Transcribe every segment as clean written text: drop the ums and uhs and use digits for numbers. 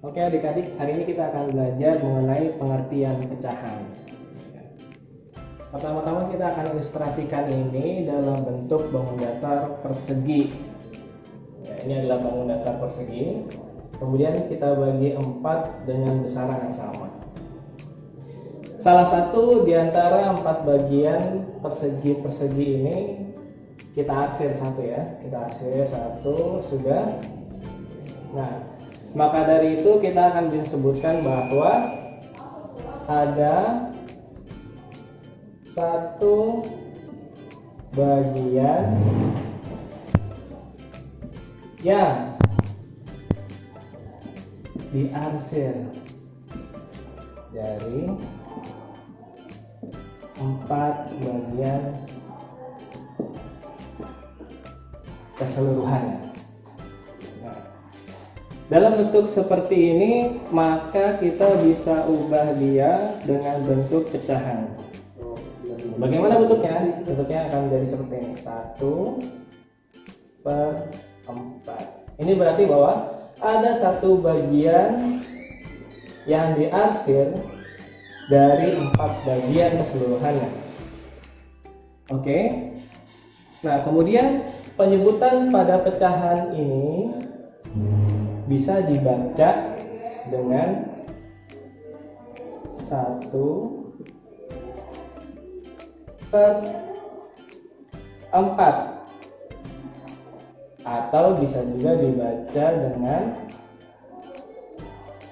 Oke adik-adik, hari ini kita akan belajar mengenai pengertian pecahan. Pertama-tama kita akan ilustrasikan ini dalam bentuk bangun datar persegi. Ini adalah bangun datar persegi. Kemudian kita bagi 4 dengan besaran yang sama. Salah satu di antara 4 bagian persegi ini kita arsir satu ya. Kita arsir satu sudah. Nah, maka dari itu kita akan bisa sebutkan bahwa ada satu bagian yang diarsir dari 4 bagian keseluruhannya. Dalam bentuk seperti ini, maka kita bisa ubah dia dengan bentuk pecahan. Bagaimana bentuknya? Bentuknya akan menjadi seperti ini, 1/4. Ini berarti bahwa ada satu bagian yang diarsir dari 4 bagian keseluruhannya. Oke. Nah, kemudian penyebutan pada pecahan ini bisa dibaca dengan 1/4 atau bisa juga dibaca dengan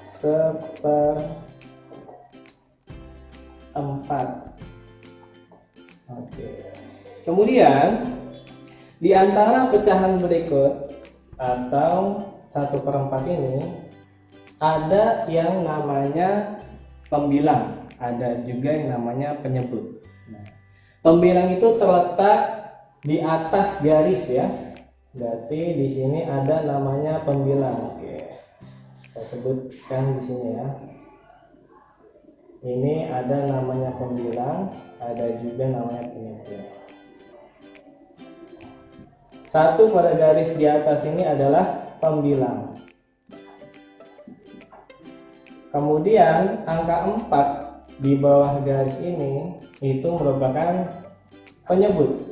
1/4. Oke. Kemudian di antara pecahan berikut atau 1/4 ini ada yang namanya pembilang, ada juga yang namanya penyebut. Nah, pembilang itu terletak di atas garis ya. Berarti di sini ada namanya pembilang. Oke. Saya sebutkan di sini ya. Ini ada namanya pembilang, ada juga namanya penyebut. Satu pada garis di atas ini adalah pembilang. Kemudian angka 4 di bawah garis ini itu merupakan penyebut.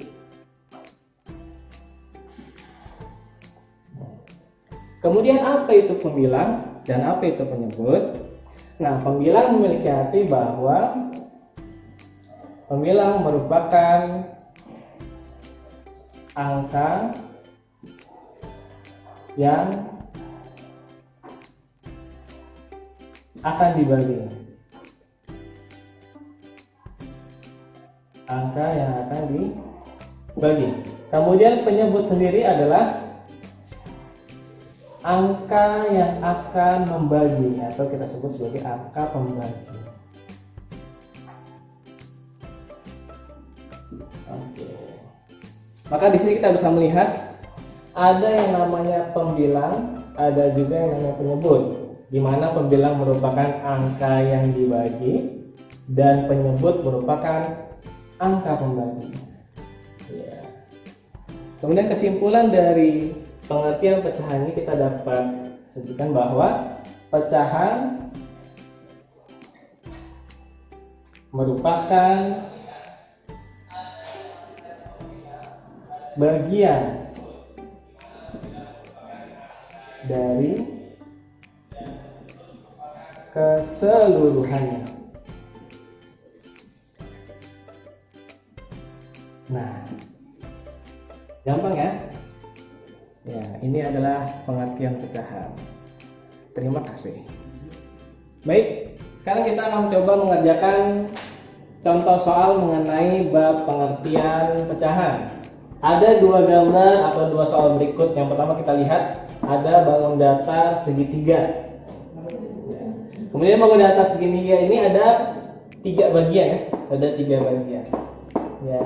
Kemudian apa itu pembilang dan apa itu penyebut? Nah, pembilang memiliki arti bahwa pembilang merupakan angka yang akan dibagi. Angka yang akan dibagi. Kemudian penyebut sendiri adalah angka yang akan membagi atau kita sebut sebagai angka pembagi. Oke. Maka di sini kita bisa melihat ada yang namanya pembilang, ada juga yang namanya penyebut, di mana pembilang merupakan angka yang dibagi dan penyebut merupakan angka pembagi. Ya. Kemudian kesimpulan dari pengertian pecahan ini kita dapat sebutkan bahwa pecahan merupakan bagian dari keseluruhannya. Nah, gampang ya? Ya, ini adalah pengertian pecahan. Terima kasih. Baik, sekarang kita akan coba mengerjakan contoh soal mengenai bab pengertian pecahan. Ada 2 gambar atau 2 soal berikut. Yang pertama kita lihat ada bangun datar segitiga. Kemudian bangun data segitiga ini ada 3 bagian ya. Ada 3 bagian. Ya.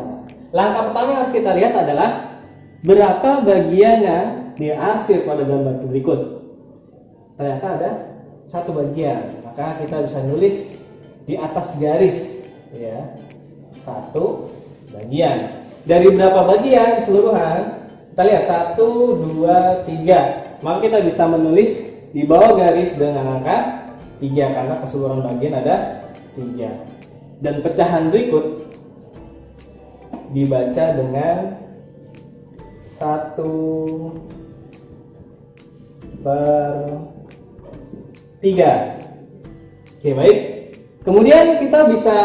Langkah pertama yang harus kita lihat adalah berapa bagian yang diarsir pada gambar berikut. Ternyata ada 1 bagian. Maka kita bisa nulis di atas garis ya. 1 bagian. Dari berapa bagian keseluruhan? Kita lihat 1, 2, 3. Maka kita bisa menulis di bawah garis dengan angka 3 karena keseluruhan bagian ada 3. Dan pecahan berikut dibaca dengan 1/3. Oke, baik. Kemudian kita bisa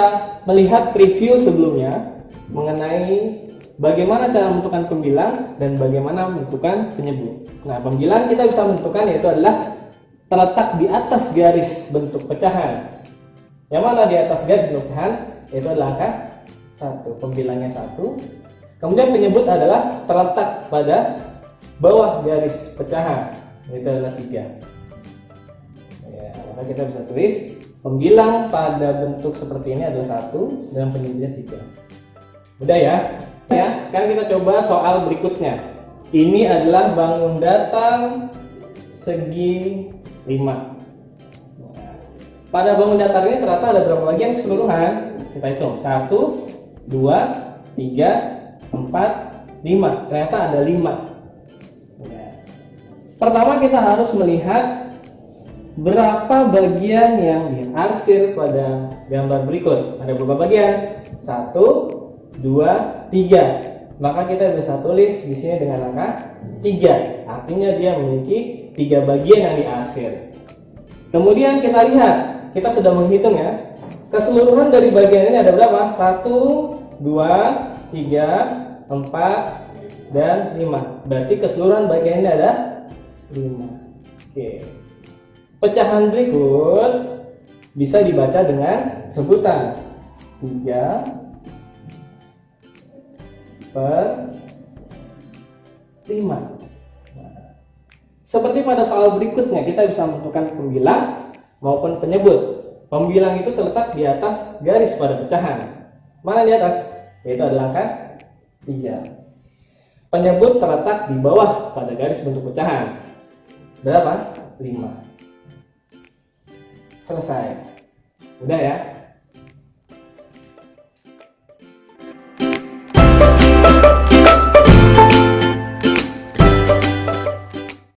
melihat review sebelumnya mengenai bagaimana cara menentukan pembilang dan bagaimana menentukan penyebut. Nah, pembilang kita bisa menentukan yaitu adalah terletak di atas garis bentuk pecahan. Yang mana di atas garis bentuk pecahan yaitu adalah angka 1, pembilangnya 1. Kemudian penyebut adalah terletak pada bawah garis pecahan yaitu adalah 3. Ya, maka kita bisa tulis pembilang pada bentuk seperti ini adalah 1 dan penyebutnya 3. Udah ya? Ya, sekarang kita coba soal berikutnya. Ini adalah bangun datar segi 5. Pada bangun datar ini ternyata ada berapa bagian keseluruhan? Kita hitung. 1, 2, 3, 4, 5. Ternyata ada 5. Pertama kita harus melihat berapa bagian yang diarsir pada gambar berikut. Ada berapa bagian? 1, 2, 3. Maka kita bisa tulis di sini dengan angka 3. Artinya dia memiliki 3 bagian yang diarsir. Kemudian kita lihat, kita sudah menghitung ya. Keseluruhan dari bagian ini ada berapa? 1, 2, 3, 4, dan 5. Berarti keseluruhan bagian ini ada 5. Oke. Pecahan berikut bisa dibaca dengan sebutan 3/5. Seperti pada soal berikutnya, kita bisa menentukan pembilang maupun penyebut. Pembilang itu terletak di atas garis pada pecahan. Mana di atas? Yaitu adalah angka 3. Penyebut terletak di bawah pada garis bentuk pecahan. Berapa? 5. Selesai. Udah ya?